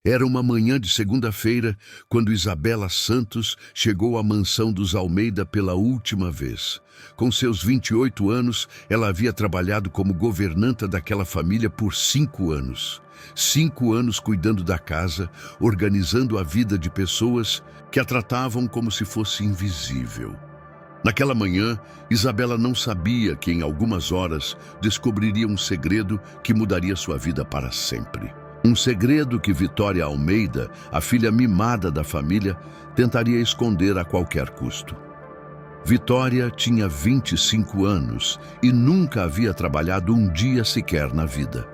Era uma manhã de segunda-feira, quando Isabela Santos chegou à mansão dos Almeida pela última vez. Com seus 28 anos, ela havia trabalhado como governanta daquela família por 5 anos. 5 anos cuidando da casa, organizando a vida de pessoas que a tratavam como se fosse invisível. Naquela manhã, Isabela não sabia que em algumas horas descobriria um segredo que mudaria sua vida para sempre. Um segredo que Vitória Almeida, a filha mimada da família, tentaria esconder a qualquer custo. Vitória tinha 25 anos e nunca havia trabalhado um dia sequer na vida.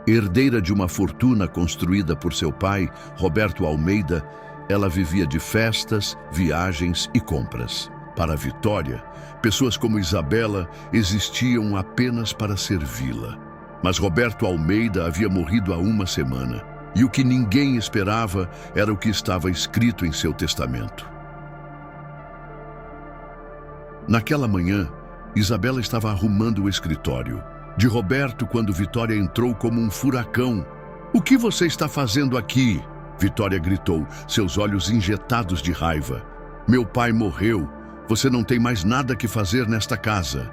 Herdeira de uma fortuna construída por seu pai, Roberto Almeida, ela vivia de festas, viagens e compras. Para Vitória, pessoas como Isabela existiam apenas para servi-la. Mas Roberto Almeida havia morrido há uma semana, e o que ninguém esperava era o que estava escrito em seu testamento. Naquela manhã, Isabela estava arrumando o escritório de Roberto quando Vitória entrou como um furacão. "O que você está fazendo aqui?" Vitória gritou, seus olhos injetados de raiva. "Meu pai morreu. Você não tem mais nada que fazer nesta casa."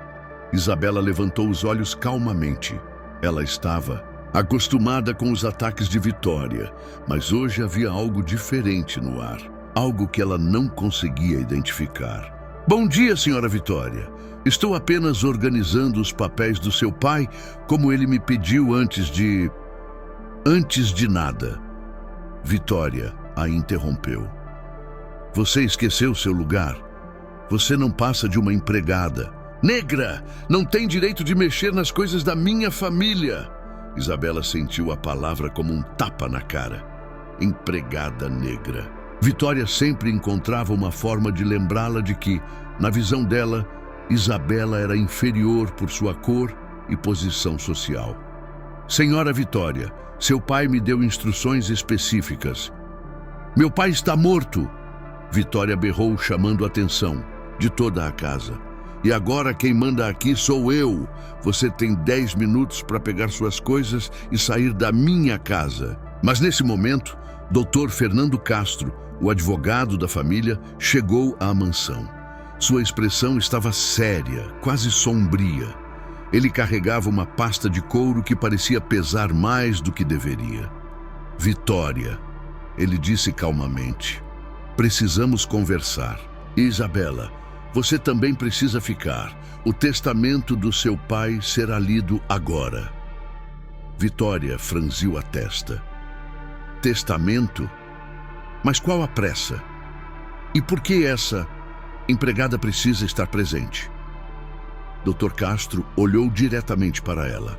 Isabela levantou os olhos calmamente. Ela estava acostumada com os ataques de Vitória, mas hoje havia algo diferente no ar, algo que ela não conseguia identificar. "Bom dia, senhora Vitória. Estou apenas organizando os papéis do seu pai, como ele me pediu antes de nada." Vitória a interrompeu. "Você esqueceu seu lugar. Você não passa de uma empregada. Negra, não tem direito de mexer nas coisas da minha família." Isabela sentiu a palavra como um tapa na cara. Empregada negra. Vitória sempre encontrava uma forma de lembrá-la de que, na visão dela, Isabela era inferior por sua cor e posição social. "Senhora Vitória, seu pai me deu instruções específicas." "Meu pai está morto!" Vitória berrou, chamando a atenção de toda a casa. "E agora quem manda aqui sou eu. Você tem 10 minutos para pegar suas coisas e sair da minha casa." Mas nesse momento, Dr. Fernando Castro, o advogado da família, chegou à mansão. Sua expressão estava séria, quase sombria. Ele carregava uma pasta de couro que parecia pesar mais do que deveria. "Vitória", ele disse calmamente, "precisamos conversar. Isabela, você também precisa ficar. O testamento do seu pai será lido agora." Vitória franziu a testa. "Testamento? Mas qual a pressa? E por que essa empregada precisa estar presente?" Dr. Castro olhou diretamente para ela.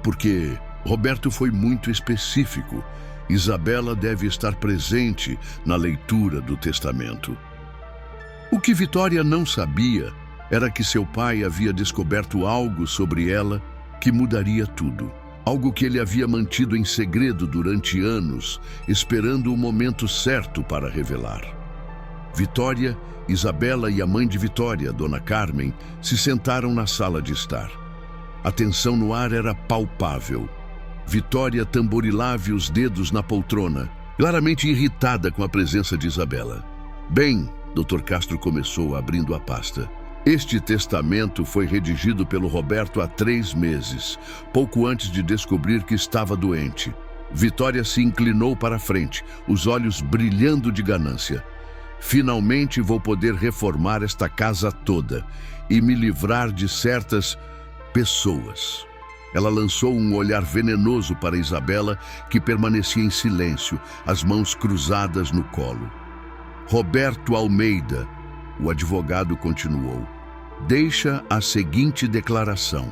"Porque Roberto foi muito específico. Isabela deve estar presente na leitura do testamento." O que Vitória não sabia era que seu pai havia descoberto algo sobre ela que mudaria tudo. Algo que ele havia mantido em segredo durante anos, esperando o momento certo para revelar. Vitória, Isabela e a mãe de Vitória, Dona Carmen, se sentaram na sala de estar. A tensão no ar era palpável. Vitória tamborilava os dedos na poltrona, claramente irritada com a presença de Isabela. "Bem", Dr. Castro começou abrindo a pasta. "Este testamento foi redigido pelo Roberto há 3 meses, pouco antes de descobrir que estava doente." Vitória se inclinou para a frente, os olhos brilhando de ganância. "Finalmente vou poder reformar esta casa toda e me livrar de certas pessoas." Ela lançou um olhar venenoso para Isabela, que permanecia em silêncio, as mãos cruzadas no colo. "Roberto Almeida", o advogado continuou, "deixa a seguinte declaração.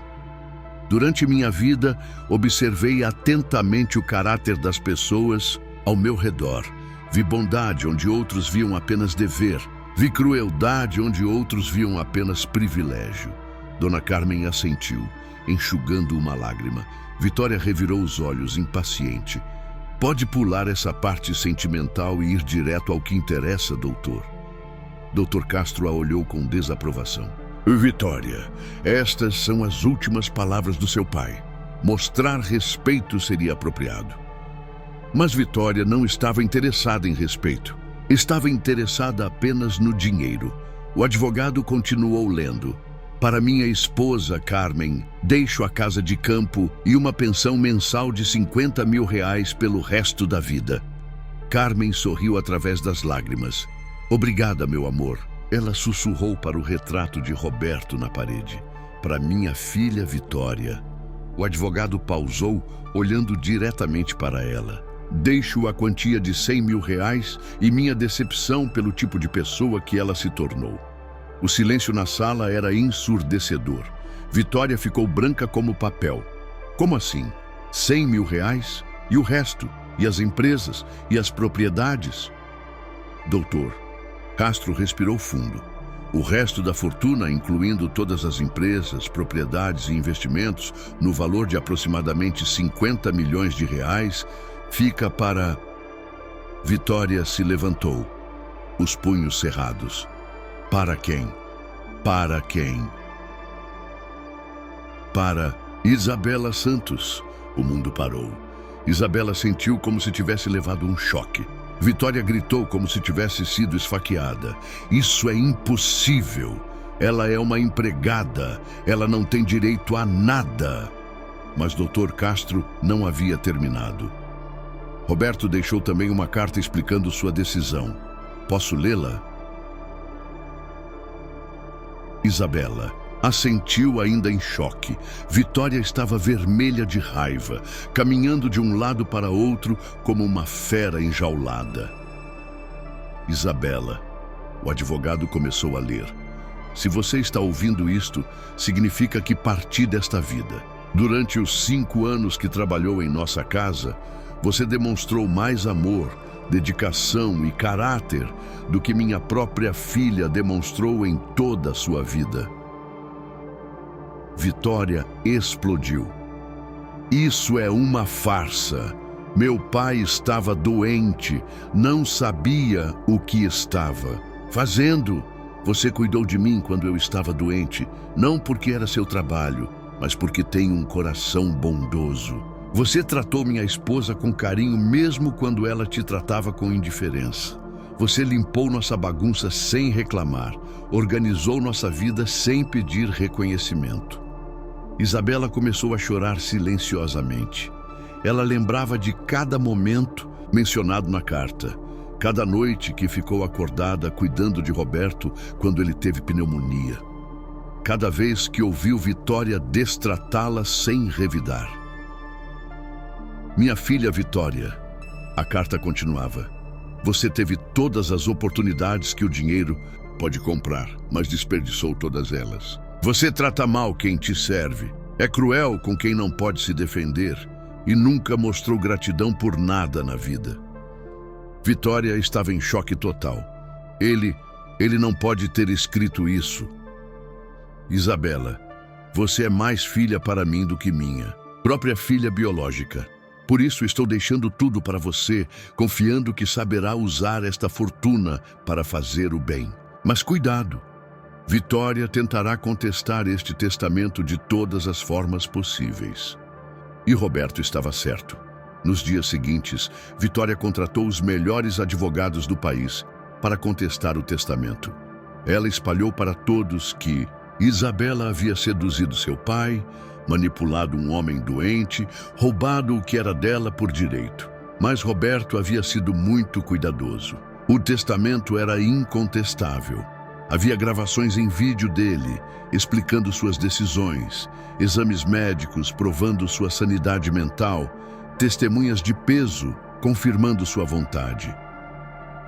Durante minha vida, observei atentamente o caráter das pessoas ao meu redor. Vi bondade onde outros viam apenas dever. Vi crueldade onde outros viam apenas privilégio." Dona Carmen assentiu, enxugando uma lágrima. Vitória revirou os olhos, impaciente. "Pode pular essa parte sentimental e ir direto ao que interessa, doutor." Dr. Castro a olhou com desaprovação. "Vitória, estas são as últimas palavras do seu pai. Mostrar respeito seria apropriado." Mas Vitória não estava interessada em respeito. Estava interessada apenas no dinheiro. O advogado continuou lendo. Para minha esposa, Carmen, deixo a casa de campo e uma pensão mensal de R$50 mil pelo resto da vida. Carmen sorriu através das lágrimas. Obrigada, meu amor. Ela sussurrou para o retrato de Roberto na parede. Para minha filha, Vitória. O advogado pausou, olhando diretamente para ela. Deixo a quantia de R$100 mil e minha decepção pelo tipo de pessoa que ela se tornou. O silêncio na sala era ensurdecedor. Vitória ficou branca como papel. Como assim? R$100 mil? E o resto? E as empresas? E as propriedades? Doutor, Castro respirou fundo. O resto da fortuna, incluindo todas as empresas, propriedades e investimentos, no valor de aproximadamente R$50 milhões, fica para... Vitória se levantou, os punhos cerrados. Para quem? Para quem? Para Isabela Santos. O mundo parou. Isabela sentiu como se tivesse levado um choque. Vitória gritou como se tivesse sido esfaqueada. Isso é impossível. Ela é uma empregada. Ela não tem direito a nada. Mas Dr. Castro não havia terminado. Roberto deixou também uma carta explicando sua decisão. Posso lê-la? Isabela assentiu ainda em choque. Vitória estava vermelha de raiva, caminhando de um lado para outro como uma fera enjaulada. Isabela, o advogado começou a ler. Se você está ouvindo isto, significa que parti desta vida. Durante os 5 anos que trabalhou em nossa casa, você demonstrou mais amor, dedicação e caráter do que minha própria filha demonstrou em toda a sua vida. Vitória explodiu. Isso é uma farsa. Meu pai estava doente, não sabia o que estava fazendo. Você cuidou de mim quando eu estava doente, não porque era seu trabalho, mas porque tem um coração bondoso. Você tratou minha esposa com carinho mesmo quando ela te tratava com indiferença. Você limpou nossa bagunça sem reclamar, organizou nossa vida sem pedir reconhecimento. Isabela começou a chorar silenciosamente. Ela lembrava de cada momento mencionado na carta, cada noite que ficou acordada cuidando de Roberto quando ele teve pneumonia, cada vez que ouviu Vitória destratá-la sem revidar. Minha filha Vitória, a carta continuava. Você teve todas as oportunidades que o dinheiro pode comprar, mas desperdiçou todas elas. Você trata mal quem te serve, é cruel com quem não pode se defender e nunca mostrou gratidão por nada na vida. Vitória estava em choque total. Ele não pode ter escrito isso. Isabela, você é mais filha para mim do que minha, própria filha biológica. Por isso estou deixando tudo para você, confiando que saberá usar esta fortuna para fazer o bem. Mas cuidado! Vitória tentará contestar este testamento de todas as formas possíveis. E Roberto estava certo. Nos dias seguintes, Vitória contratou os melhores advogados do país para contestar o testamento. Ela espalhou para todos que Isabela havia seduzido seu pai, manipulado um homem doente, roubado o que era dela por direito. Mas Roberto havia sido muito cuidadoso. O testamento era incontestável. Havia gravações em vídeo dele, explicando suas decisões, exames médicos provando sua sanidade mental, testemunhas de peso confirmando sua vontade.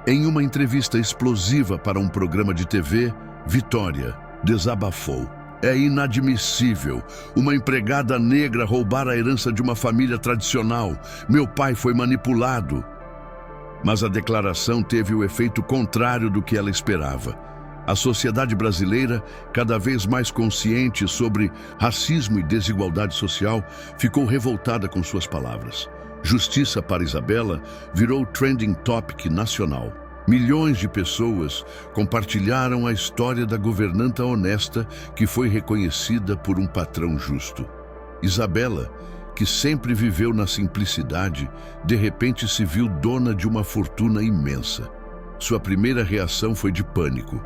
Em uma entrevista explosiva para um programa de TV, Vitória desabafou. É inadmissível uma empregada negra roubar a herança de uma família tradicional. Meu pai foi manipulado. Mas a declaração teve o efeito contrário do que ela esperava. A sociedade brasileira, cada vez mais consciente sobre racismo e desigualdade social, ficou revoltada com suas palavras. Justiça para Isabela virou trending topic nacional. Milhões de pessoas compartilharam a história da governanta honesta que foi reconhecida por um patrão justo. Isabela, que sempre viveu na simplicidade, de repente se viu dona de uma fortuna imensa. Sua primeira reação foi de pânico.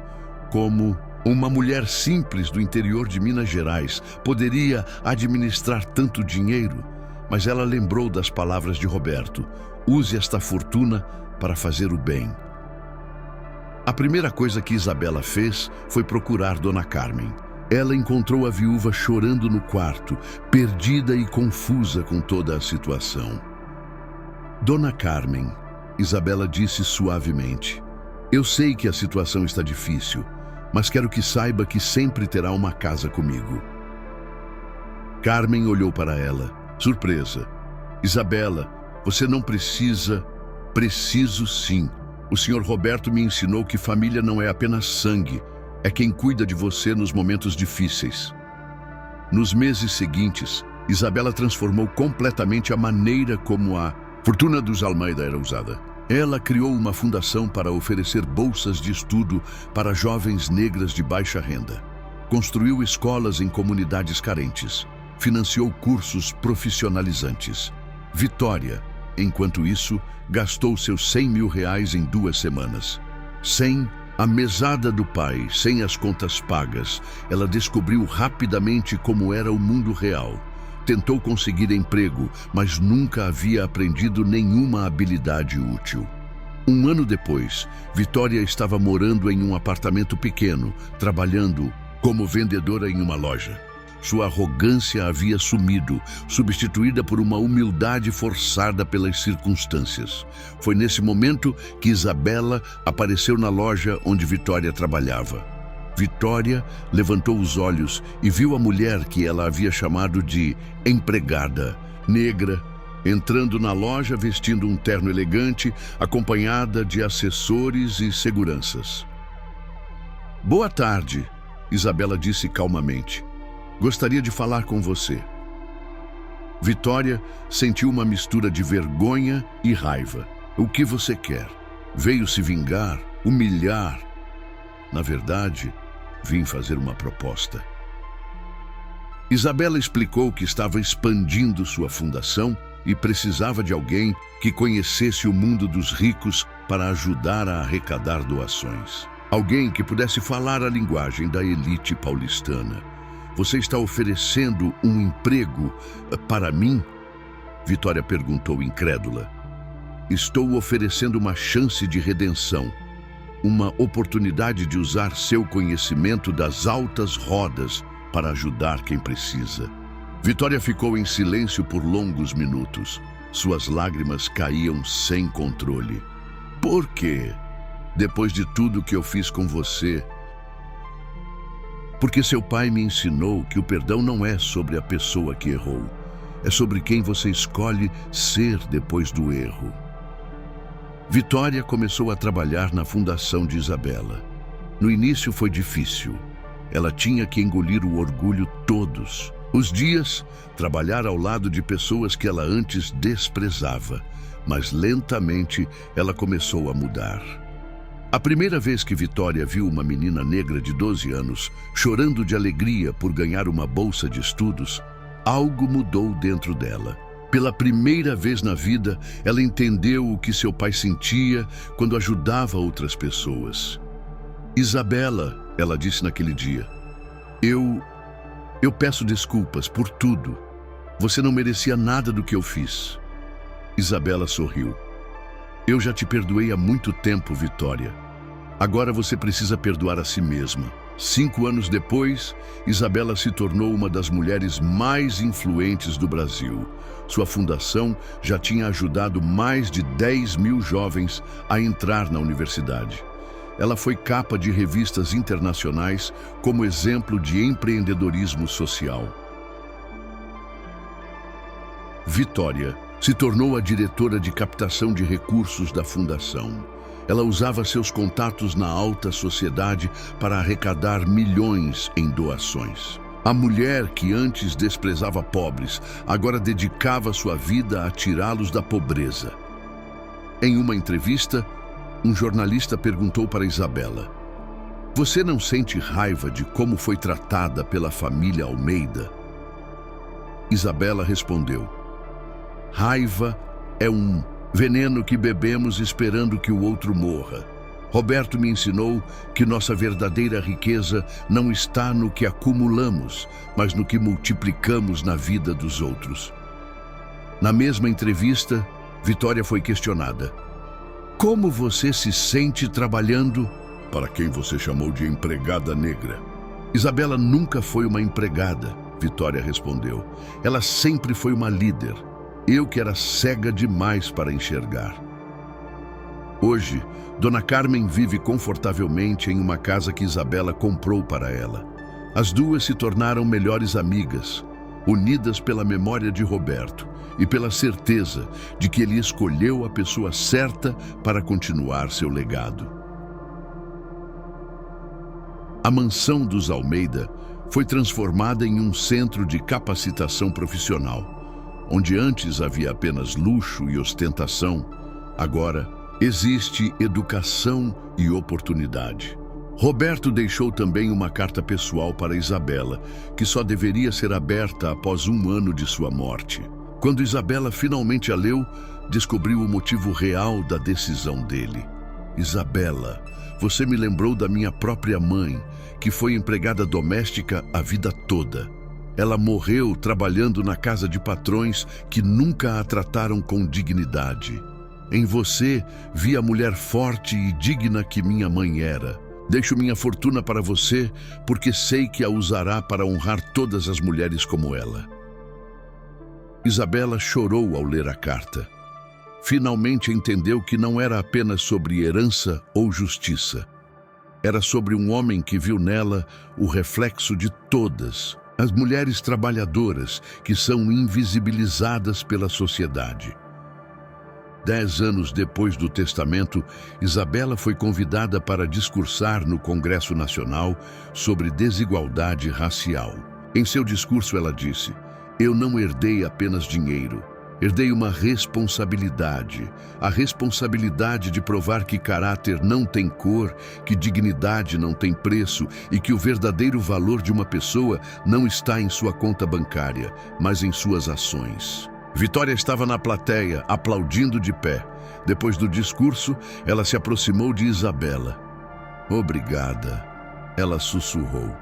Como uma mulher simples do interior de Minas Gerais poderia administrar tanto dinheiro? Mas ela lembrou das palavras de Roberto: use esta fortuna para fazer o bem. A primeira coisa que Isabela fez foi procurar Dona Carmen. Ela encontrou a viúva chorando no quarto, perdida e confusa com toda a situação. Dona Carmen, Isabela disse suavemente, eu sei que a situação está difícil, mas quero que saiba que sempre terá uma casa comigo. Carmen olhou para ela, surpresa. Isabela, você não precisa. Preciso sim. O senhor Roberto me ensinou que família não é apenas sangue, é quem cuida de você nos momentos difíceis. Nos meses seguintes, Isabela transformou completamente a maneira como a fortuna dos Almeida era usada. Ela criou uma fundação para oferecer bolsas de estudo para jovens negras de baixa renda. Construiu escolas em comunidades carentes. Financiou cursos profissionalizantes. Vitória, enquanto isso, gastou seus 100 mil reais em 2 semanas. Sem a mesada do pai, sem as contas pagas, ela descobriu rapidamente como era o mundo real. Tentou conseguir emprego, mas nunca havia aprendido nenhuma habilidade útil. 1 ano depois, Vitória estava morando em um apartamento pequeno, trabalhando como vendedora em uma loja. Sua arrogância havia sumido, substituída por uma humildade forçada pelas circunstâncias. Foi nesse momento que Isabela apareceu na loja onde Vitória trabalhava. Vitória levantou os olhos e viu a mulher que ela havia chamado de empregada, negra, entrando na loja vestindo um terno elegante, acompanhada de assessores e seguranças. Boa tarde, Isabela disse calmamente. Gostaria de falar com você. Vitória sentiu uma mistura de vergonha e raiva. O que você quer? Veio se vingar, humilhar? Na verdade, vim fazer uma proposta. Isabela explicou que estava expandindo sua fundação e precisava de alguém que conhecesse o mundo dos ricos para ajudar a arrecadar doações. Alguém que pudesse falar a linguagem da elite paulistana. Você está oferecendo um emprego para mim? Vitória perguntou incrédula. Estou oferecendo uma chance de redenção. Uma oportunidade de usar seu conhecimento das altas rodas para ajudar quem precisa. Vitória ficou em silêncio por longos minutos. Suas lágrimas caíam sem controle. Por quê? Depois de tudo que eu fiz com você. Porque seu pai me ensinou que o perdão não é sobre a pessoa que errou. É sobre quem você escolhe ser depois do erro. Vitória começou a trabalhar na fundação de Isabela. No início foi difícil. Ela tinha que engolir o orgulho todos os dias, trabalhar ao lado de pessoas que ela antes desprezava. Mas lentamente ela começou a mudar. A primeira vez que Vitória viu uma menina negra de 12 anos chorando de alegria por ganhar uma bolsa de estudos, algo mudou dentro dela. Pela primeira vez na vida, ela entendeu o que seu pai sentia quando ajudava outras pessoas. Isabela, ela disse naquele dia, eu peço desculpas por tudo. Você não merecia nada do que eu fiz. Isabela sorriu. Eu já te perdoei há muito tempo, Vitória. Agora você precisa perdoar a si mesma. 5 anos depois, Isabela se tornou uma das mulheres mais influentes do Brasil. Sua fundação já tinha ajudado mais de 10 mil jovens a entrar na universidade. Ela foi capa de revistas internacionais como exemplo de empreendedorismo social. Vitória se tornou a diretora de captação de recursos da fundação. Ela usava seus contatos na alta sociedade para arrecadar milhões em doações. A mulher que antes desprezava pobres, agora dedicava sua vida a tirá-los da pobreza. Em uma entrevista, um jornalista perguntou para Isabela: você não sente raiva de como foi tratada pela família Almeida? Isabela respondeu: raiva é um veneno que bebemos esperando que o outro morra. Roberto me ensinou que nossa verdadeira riqueza não está no que acumulamos, mas no que multiplicamos na vida dos outros. Na mesma entrevista, Vitória foi questionada: como você se sente trabalhando para quem você chamou de empregada negra? Isabela nunca foi uma empregada, Vitória respondeu. Ela sempre foi uma líder. Eu que era cega demais para enxergar. Hoje, Dona Carmen vive confortavelmente em uma casa que Isabela comprou para ela. As duas se tornaram melhores amigas, unidas pela memória de Roberto e pela certeza de que ele escolheu a pessoa certa para continuar seu legado. A mansão dos Almeida foi transformada em um centro de capacitação profissional. Onde antes havia apenas luxo e ostentação, agora existe educação e oportunidade. Roberto deixou também uma carta pessoal para Isabela, que só deveria ser aberta após 1 ano de sua morte. Quando Isabela finalmente a leu, descobriu o motivo real da decisão dele. Isabela, você me lembrou da minha própria mãe, que foi empregada doméstica a vida toda. Ela morreu trabalhando na casa de patrões que nunca a trataram com dignidade. Em você, vi a mulher forte e digna que minha mãe era. Deixo minha fortuna para você, porque sei que a usará para honrar todas as mulheres como ela. Isabela chorou ao ler a carta. Finalmente entendeu que não era apenas sobre herança ou justiça. Era sobre um homem que viu nela o reflexo de todas as mulheres trabalhadoras que são invisibilizadas pela sociedade. 10 anos depois do testamento, Isabela foi convidada para discursar no Congresso Nacional sobre desigualdade racial. Em seu discurso ela disse: eu não herdei apenas dinheiro, herdei uma responsabilidade. A responsabilidade de provar que caráter não tem cor, que dignidade não tem preço e que o verdadeiro valor de uma pessoa não está em sua conta bancária, mas em suas ações. Vitória estava na plateia, aplaudindo de pé. Depois do discurso, ela se aproximou de Isabela. Obrigada, ela sussurrou.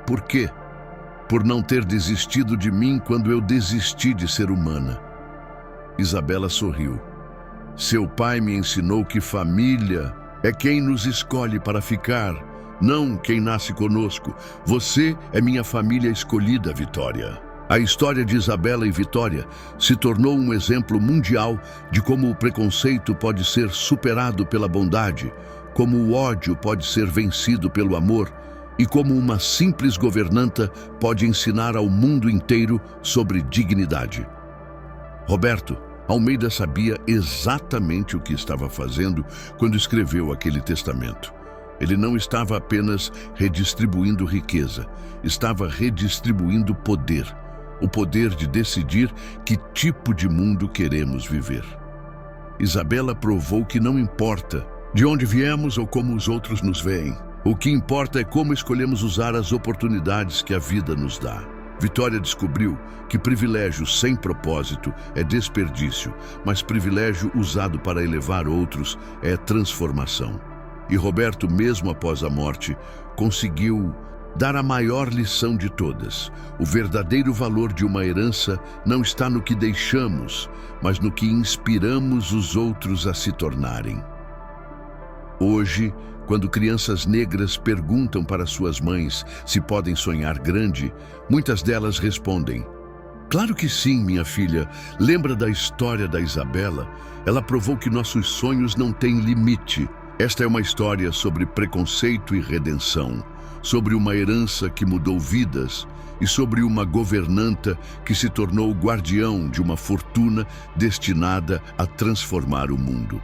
Por quê? Por não ter desistido de mim quando eu desisti de ser humana. Isabela sorriu. Seu pai me ensinou que família é quem nos escolhe para ficar, não quem nasce conosco. Você é minha família escolhida, Vitória. A história de Isabela e Vitória se tornou um exemplo mundial de como o preconceito pode ser superado pela bondade, como o ódio pode ser vencido pelo amor e como uma simples governanta pode ensinar ao mundo inteiro sobre dignidade. Roberto Almeida sabia exatamente o que estava fazendo quando escreveu aquele testamento. Ele não estava apenas redistribuindo riqueza, estava redistribuindo poder. O poder de decidir que tipo de mundo queremos viver. Isabela provou que não importa de onde viemos ou como os outros nos veem. O que importa é como escolhemos usar as oportunidades que a vida nos dá. Vitória descobriu que privilégio sem propósito é desperdício, mas privilégio usado para elevar outros é transformação. E Roberto, mesmo após a morte, conseguiu dar a maior lição de todas. O verdadeiro valor de uma herança não está no que deixamos, mas no que inspiramos os outros a se tornarem. Hoje, quando crianças negras perguntam para suas mães se podem sonhar grande, muitas delas respondem: claro que sim, minha filha. Lembra da história da Isabela? Ela provou que nossos sonhos não têm limite. Esta é uma história sobre preconceito e redenção, sobre uma herança que mudou vidas e sobre uma governanta que se tornou guardião de uma fortuna destinada a transformar o mundo.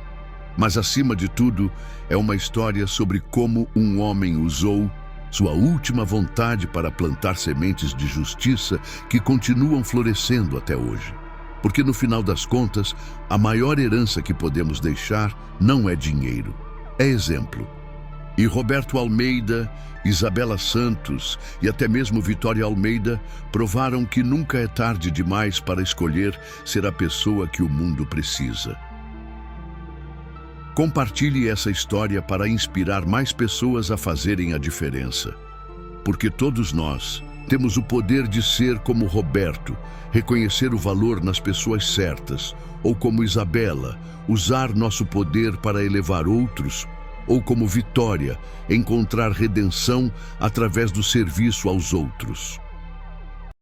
Mas, acima de tudo, é uma história sobre como um homem usou sua última vontade para plantar sementes de justiça que continuam florescendo até hoje. Porque, no final das contas, a maior herança que podemos deixar não é dinheiro, é exemplo. E Roberto Almeida, Isabela Santos e até mesmo Vitória Almeida provaram que nunca é tarde demais para escolher ser a pessoa que o mundo precisa. Compartilhe essa história para inspirar mais pessoas a fazerem a diferença. Porque todos nós temos o poder de ser como Roberto, reconhecer o valor nas pessoas certas, ou como Isabela, usar nosso poder para elevar outros, ou como Vitória, encontrar redenção através do serviço aos outros.